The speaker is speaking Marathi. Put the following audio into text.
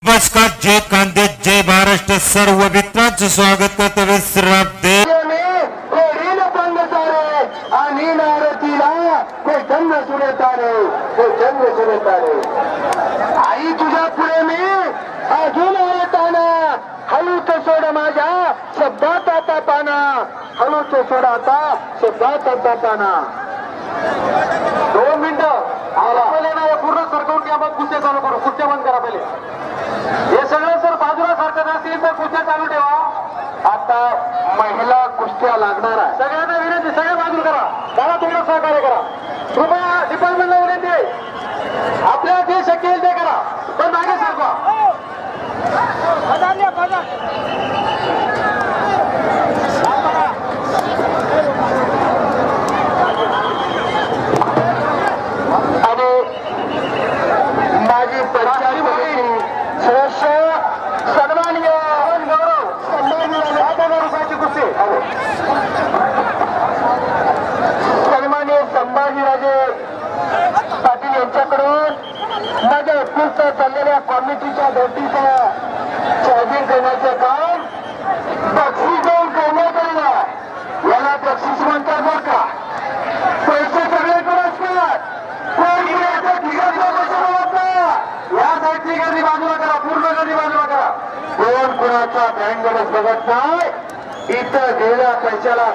नमस्कार, जय कांदे, जय महाराष्ट्र. सर्व मित्रांचं स्वागत करतो विश्राम दे आणि नारतीला ते जन्म सुनेतारे, ते जन्म सुनेतारे. आई तुझ्या पुढे मी अजून येताना हळूच सोड माझ्या शब्दात आता पाना, हळूच सोड आता शब्दात आता पाना. 2 मिनिटं पहिले ना पूर्ण सरकवून घ्या, मग कुस्त्या चालू करू. कुस्त्या बंद करा पहिले. हे सगळं जर बाजूला सारखं असेल तर कुस्त्या चालू ठेवा. आता महिला कुस्त्या लागणार आहे. सगळ्यांना विनंती, सगळ्या बाजूला करा. मला तुम्हाला सहकार्य करा. कृपया डिपार्टमेंटला विनंती आहे, आपल्याला जे शक्य येईल ते करा, पण मागे सरकवा. आणि माझी पंचायत समिती सदस्य सन्माननीय गौरव सन्माननीय कुस्ती सन्माननीय संभाजीराजे पाटील यांच्याकडून माझ्या उत्कृष्ट चाललेल्या कॉमिटीच्या भेटीचं चार्जिंग करण्याचं काम बक्षीस देऊन करण्यात आलेलं. याला बक्षीस म्हणतात बरं का. पैसे सगळीकडे असतात, या साईडची गर्दी बाजूला करा, पूर्ण गर्दी बाजूला करा. कोण कुणाचा बँक बघत नाही. इथं गेल्या पैशाला